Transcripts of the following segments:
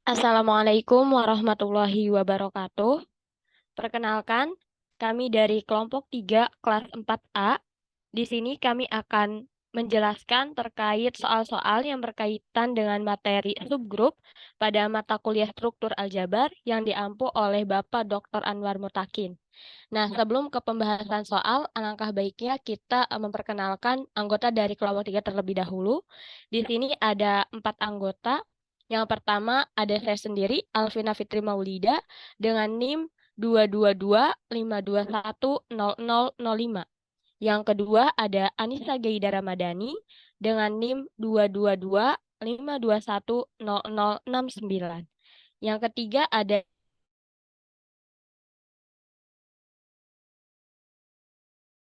Assalamualaikum warahmatullahi wabarakatuh. Perkenalkan, kami dari kelompok 3 kelas 4A. Di sini kami akan menjelaskan terkait soal-soal yang berkaitan dengan materi subgrup pada mata kuliah struktur aljabar yang diampu oleh Bapak Dr. Anwar Mutakin. Nah, sebelum ke pembahasan soal, alangkah baiknya kita memperkenalkan anggota dari kelompok 3 terlebih dahulu. Di sini ada 4 anggota. Yang pertama ada saya sendiri, Alvina Fitri Maulida, dengan NIM 22252210005. Yang kedua ada Anissa Gaida Ramadhani dengan NIM 22252210069. Yang ketiga ada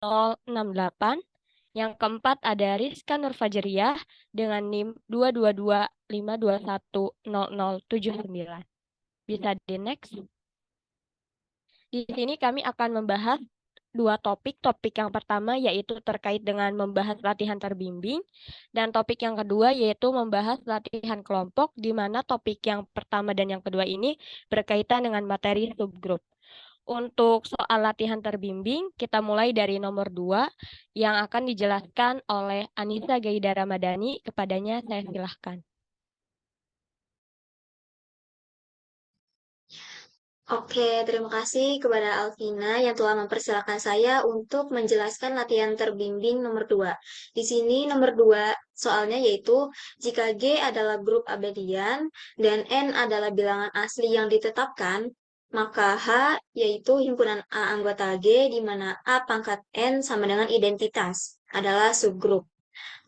068. Yang keempat ada Rizka Nurfajriyah dengan NIM 22252210079. Bisa di next. Di sini kami akan membahas dua topik. Topik yang pertama yaitu terkait dengan membahas latihan terbimbing, dan topik yang kedua yaitu membahas latihan kelompok, di mana topik yang pertama dan yang kedua ini berkaitan dengan materi subgrup. Untuk soal latihan terbimbing, kita mulai dari nomor 2 yang akan dijelaskan oleh Anissa Gaida Ramadhani. Kepadanya saya silahkan. Oke, terima kasih kepada Alvina yang telah mempersilahkan saya untuk menjelaskan latihan terbimbing nomor 2. Di sini nomor 2 soalnya yaitu jika G adalah grup abelian dan N adalah bilangan asli yang ditetapkan, maka H yaitu himpunan A anggota G di mana A pangkat N sama dengan identitas adalah subgrup.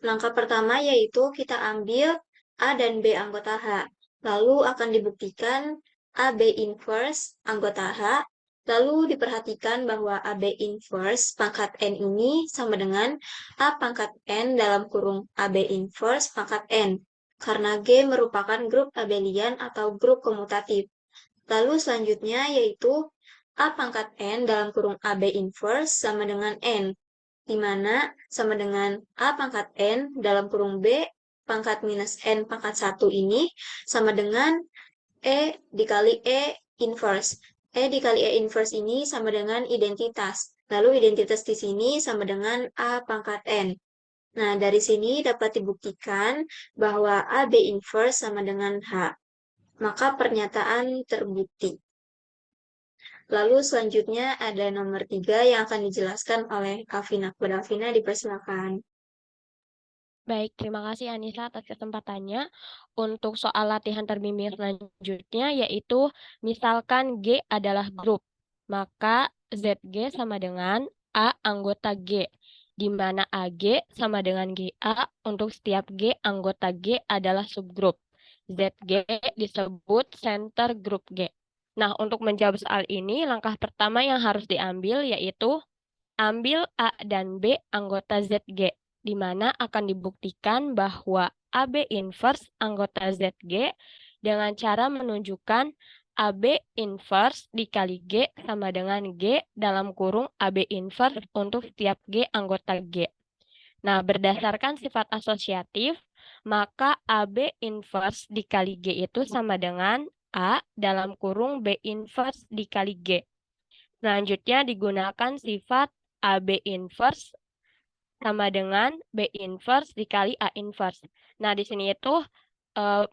Langkah pertama yaitu kita ambil A dan B anggota H. Lalu akan dibuktikan AB inverse anggota H. Lalu diperhatikan bahwa AB inverse pangkat N ini sama dengan A pangkat N dalam kurung AB inverse pangkat N. Karena G merupakan grup abelian atau grup komutatif. Lalu selanjutnya yaitu A pangkat N dalam kurung AB inverse sama dengan N, di mana sama dengan A pangkat N dalam kurung B pangkat minus N pangkat 1 ini sama dengan E dikali E inverse. E dikali E inverse ini sama dengan identitas. Lalu identitas di sini sama dengan A pangkat N. Nah, dari sini dapat dibuktikan bahwa AB inverse sama dengan H. Maka pernyataan terbukti. Lalu selanjutnya ada nomor 3 yang akan dijelaskan oleh Alvina. Kepada Alvina dipersilakan. Baik, terima kasih Anissa atas kesempatannya. Untuk soal latihan terbimbing selanjutnya yaitu misalkan G adalah grup, maka ZG sama dengan A anggota G, di mana AG sama dengan GA untuk setiap G anggota G adalah subgrup. ZG disebut center grup G. Nah, untuk menjawab soal ini, langkah pertama yang harus diambil yaitu ambil A dan B anggota ZG, di mana akan dibuktikan bahwa AB inverse anggota ZG dengan cara menunjukkan AB inverse dikali G sama dengan G dalam kurung AB inverse untuk setiap G anggota G. Nah, berdasarkan sifat asosiatif, maka AB inverse dikali G itu sama dengan A dalam kurung B inverse dikali G. Selanjutnya digunakan sifat AB inverse sama dengan B inverse dikali A inverse. Nah, di sini itu eh,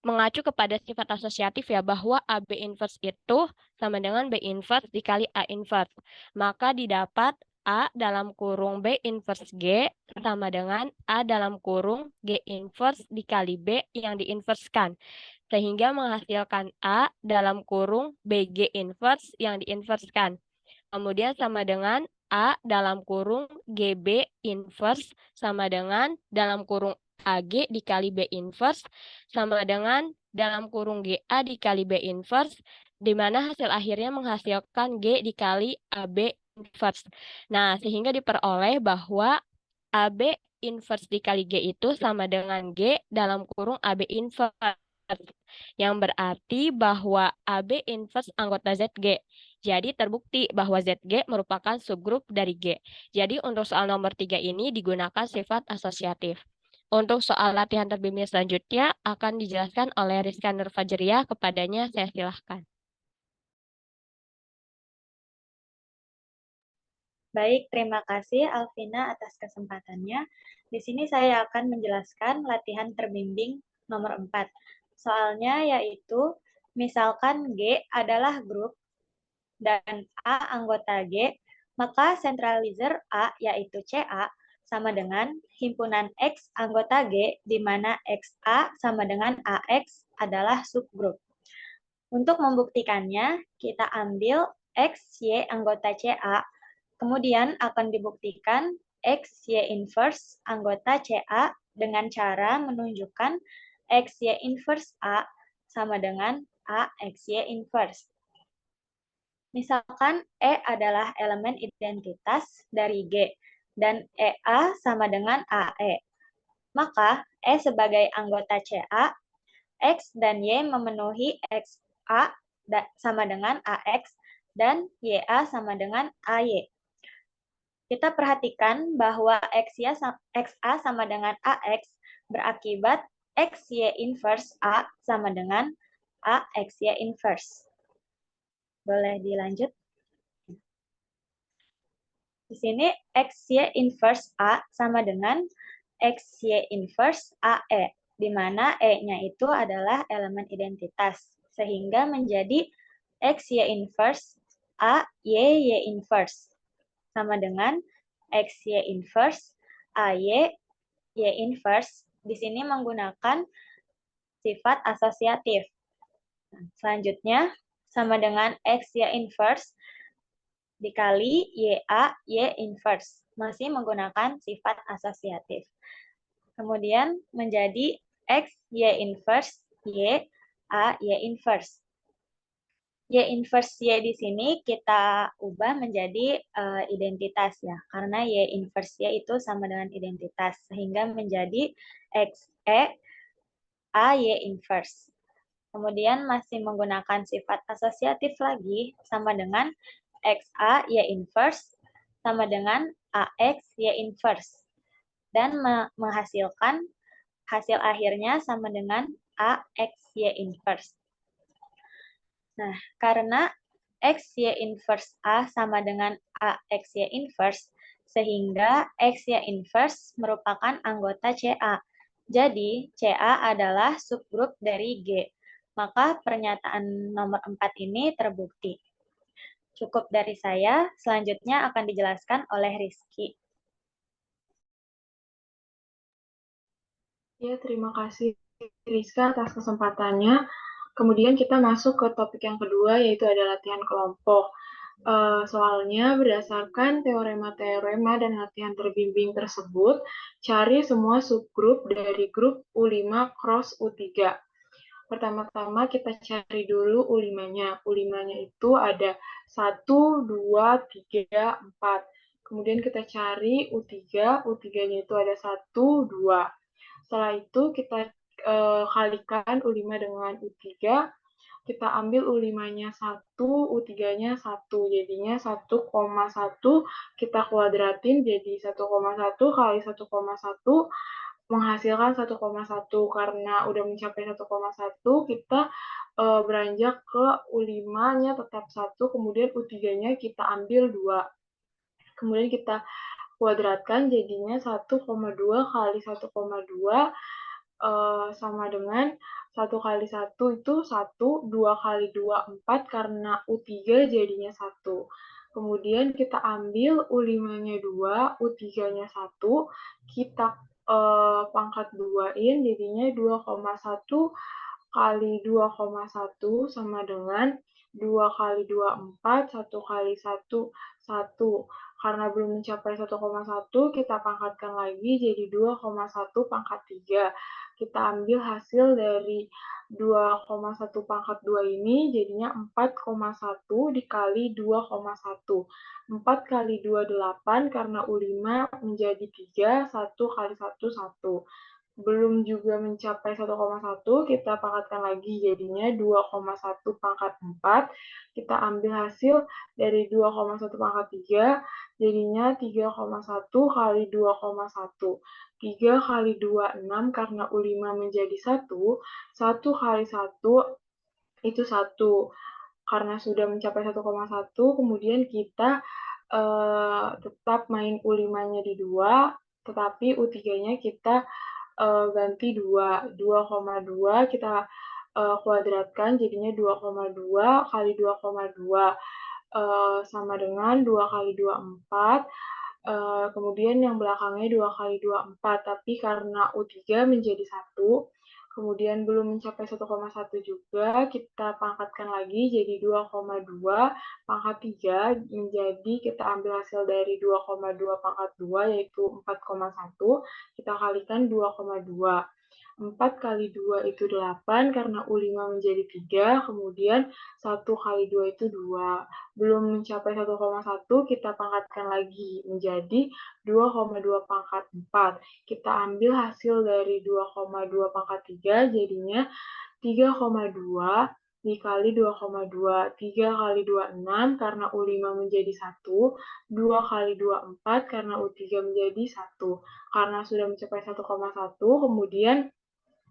mengacu kepada sifat asosiatif ya, bahwa AB inverse itu sama dengan B inverse dikali A inverse. Maka didapat A dalam kurung B inverse G sama dengan A dalam kurung G inverse dikali B yang diinverskan. Sehingga menghasilkan A dalam kurung BG inverse yang diinverskan. Kemudian sama dengan A dalam kurung GB inverse sama dengan dalam kurung AG dikali B inverse sama dengan dalam kurung GA dikali B inverse, di mana hasil akhirnya menghasilkan G dikali AB inverse. Nah, sehingga diperoleh bahwa AB inverse dikali G itu sama dengan G dalam kurung AB inverse, yang berarti bahwa AB inverse anggota ZG. Jadi terbukti bahwa ZG merupakan subgrup dari G. Jadi untuk soal nomor 3 ini digunakan sifat asosiatif. Untuk soal latihan terbimbing selanjutnya akan dijelaskan oleh Rizka Nur Fajriah. Kepadanya saya silahkan. Baik, terima kasih Alvina atas kesempatannya. Di sini saya akan menjelaskan latihan terbimbing nomor 4. Soalnya yaitu, misalkan G adalah grup dan A anggota G, maka centralizer A yaitu CA sama dengan himpunan X anggota G, di mana XA sama dengan AX adalah subgrup. Untuk membuktikannya, kita ambil XY anggota CA, kemudian akan dibuktikan XY inverse anggota CA dengan cara menunjukkan XY inverse A sama dengan A XY inverse. Misalkan E adalah elemen identitas dari G dan EA sama dengan AE. Maka E sebagai anggota CA, X dan Y memenuhi XA sama dengan AX dan YA sama dengan AY. Kita perhatikan bahwa XA sama dengan AX berakibat XY inverse A sama dengan AXY inverse. Boleh dilanjut? Di sini XY inverse A sama dengan XY inverse AE, di mana E-nya itu adalah elemen identitas, sehingga menjadi XY inverse A Y inverse, sama dengan XY inverse AY Y inverse, di sini menggunakan sifat asosiatif. Selanjutnya, sama dengan XY inverse dikali YA Y inverse, masih menggunakan sifat asosiatif. Kemudian menjadi X Y inverse Y A Y inverse. Y inverse Y di sini kita ubah menjadi identitas ya, karena Y inverse Y itu sama dengan identitas, sehingga menjadi X E A Y inverse. Kemudian masih menggunakan sifat asosiatif lagi, sama dengan XA Y inverse sama dengan AX Y inverse. Dan menghasilkan hasil akhirnya sama dengan AX Y inverse. Nah, karena XY inverse A sama dengan AX Y inverse, sehingga XY inverse merupakan anggota CA. Jadi, CA adalah subgrup dari G. Maka pernyataan nomor 4 ini terbukti. Cukup dari saya, selanjutnya akan dijelaskan oleh Rizky. Ya, terima kasih Rizka atas kesempatannya. Kemudian kita masuk ke topik yang kedua, yaitu ada latihan kelompok. Soalnya berdasarkan teorema-teorema dan latihan terbimbing tersebut, cari semua subgrup dari grup U5 cross U3. Pertama-tama kita cari dulu U5-nya. U5-nya itu ada 1, 2, 3, 4. Kemudian kita cari U3, U3-nya itu ada 1, 2. Setelah itu kita kalikan U5 dengan U3, kita ambil U5-nya 1, U3-nya 1, jadinya 1,1 kita kuadratin jadi 1,1 kali 1,1 menghasilkan 1,1. Karena udah mencapai 1,1, kita beranjak ke U5-nya tetap 1, kemudian U3-nya kita ambil 2. Kemudian kita kuadratkan jadinya 1,2 kali 1,2 sama dengan 1 kali 1 itu 1, 2 kali 2, 4, karena U3 jadinya 1. Kemudian kita ambil U5-nya 2, U3-nya 1, kita pangkat 2-in, jadinya 2,1 kali 2,1 sama dengan 2 kali 2, 4, 1 kali 1, 1. Karena belum mencapai 1,1, kita pangkatkan lagi jadi 2,1 pangkat 3. Kita ambil hasil dari 2,1 pangkat 2 ini, jadinya 4,1 dikali 2,1. 4 kali 2, 8, karena U5 menjadi 3, 1 kali 1, 1. Belum juga mencapai 1,1, kita pangkatkan lagi jadinya 2,1 pangkat 4. Kita ambil hasil dari 2,1 pangkat 3, jadinya 3,1 kali 2,1. 3 kali 2, 6, karena U5 menjadi 1, 1 kali 1 itu 1. Karena sudah mencapai 1,1, kemudian kita tetap main U5-nya di 2, tetapi U3-nya kita ganti 2. 2,2 kita kuadratkan, jadinya 2,2 kali 2,2 sama dengan 2 kali 2, 4. Kemudian yang belakangnya 2 kali 2, 4. Tapi karena U3 menjadi 1, kemudian belum mencapai 1,1 juga, kita pangkatkan lagi jadi 2,2 pangkat 3, menjadi kita ambil hasil dari 2,2 pangkat 2, yaitu 4,1, kita kalikan 2,2. 4 kali 2 itu 8, karena U5 menjadi 3, kemudian 1 kali 2 itu 2. Belum mencapai 1,1, kita pangkatkan lagi menjadi 2,2 pangkat 4. Kita ambil hasil dari 2,2 pangkat 3, jadinya 3,2 dikali 2,2. 3 kali 2, 6, karena U5 menjadi 1. 2 kali 2, 4, karena U3 menjadi 1. Karena sudah mencapai 1,1, kemudian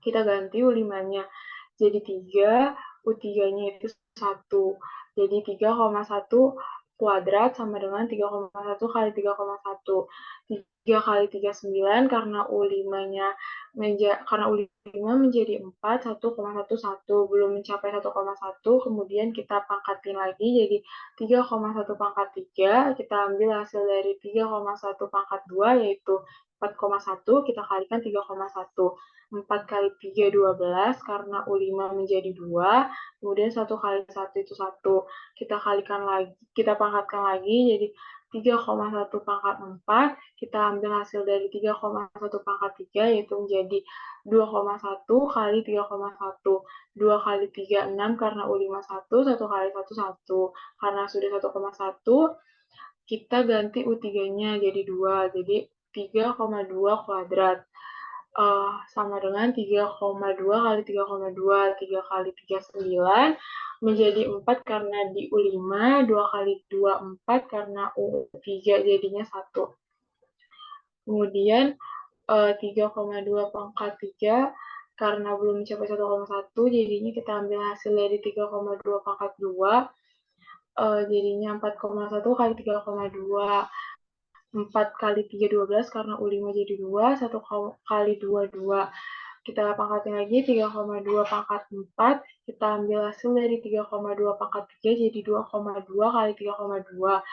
kita ganti U5-nya jadi 3, U3-nya itu 1. Jadi 3,1 kuadrat sama dengan 3,1 kali 3,1. 3 kali 3, 9, karena U5-nya menjadi 4, 1,11. Belum mencapai 1,1, kemudian kita pangkatin lagi jadi 3,1 pangkat 3, kita ambil hasil dari 3,1 pangkat 2, yaitu 4,1, kita kalikan 3,1. 4 kali 3, 12, karena U5 menjadi 2, kemudian 1 kali 1 itu 1. Kita pangkatkan lagi, jadi 3,1 pangkat 4, kita ambil hasil dari 3,1 pangkat 3, yaitu menjadi 2,1 kali 3,1. 2 kali 3, 6, karena U5 1, 1 kali 1, 1. Karena sudah 1,1, kita ganti U3-nya jadi 2, jadi 3,2 kuadrat. Sama dengan 3,2 kali 3,2, 3 kali 3, 9, menjadi 4 karena di U5, 2 kali 2, 4, karena U3 jadinya 1. Kemudian 3,2 pangkat 3, karena belum mencapai 1,1, jadinya kita ambil hasil dari 3,2 pangkat 2, jadinya 4,1 kali 3,2. 4 kali 3, 12, karena U5 jadi 2, 1 kali 2, 2. Kita pangkatin lagi 3,2 pangkat 4, kita ambil hasil dari 3,2 pangkat 3, jadi 2,2 kali 3,2.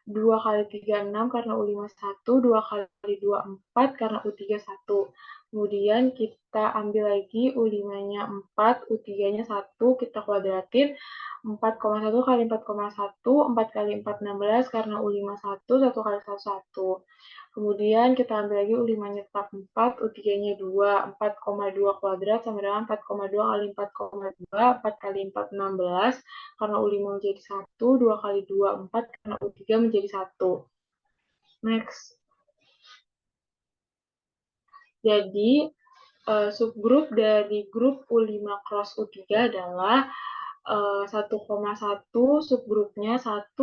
2 kali 3, 6, karena U5 1, 2 kali 2, 4, karena U3 1. Kemudian kita ambil lagi U5-nya 4, U3-nya 1, kita kuadratin. 4,1 kali 4,1, 4 kali 4, 16, karena U5 1, 1 kali 1, 1. Kemudian kita ambil lagi U5-nya tetap 4, U3-nya 2, 4,2 kuadrat sama dengan 4,2 kali 4,2, 4 kali 4, 16, karena U5 menjadi 1, 2 kali 2, 4, karena U3 menjadi 1. Next. Jadi, subgrup dari grup U5 cross U3 adalah 1,1 subgrupnya 1,1,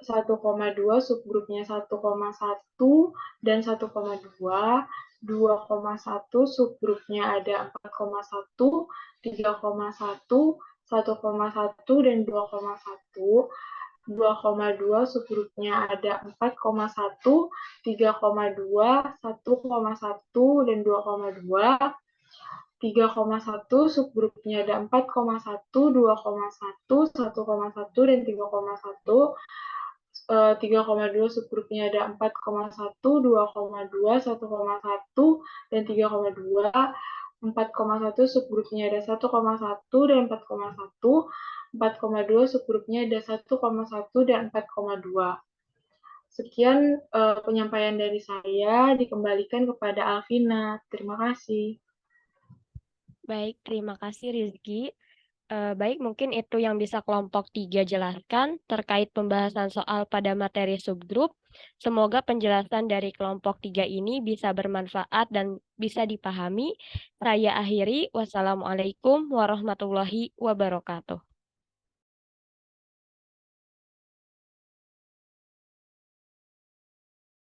1,2 subgrupnya 1,1 dan 1,2, 2,1 subgrupnya ada 4,1, 3,1, 1,1 dan 2,1, 2,2 subgrupnya ada 4,1, 3,2, 1,1 dan 2,2, 3,1 subgrupnya ada 4,1, 2,1, 1,1 dan 3,1. 3,2 subgrupnya ada 4,1, 2,2, 1,1 dan 3,2. 4,1 subgrupnya ada 1,1 dan 4,1. 4,2 subgrupnya ada 1,1 dan 4,2. Sekian penyampaian dari saya, dikembalikan kepada Alvina. Terima kasih. Baik, terima kasih Rizky. Baik, mungkin itu yang bisa kelompok 3 jelaskan terkait pembahasan soal pada materi subgrup. Semoga penjelasan dari kelompok 3 ini bisa bermanfaat dan bisa dipahami. Saya akhiri. Wassalamualaikum warahmatullahi wabarakatuh.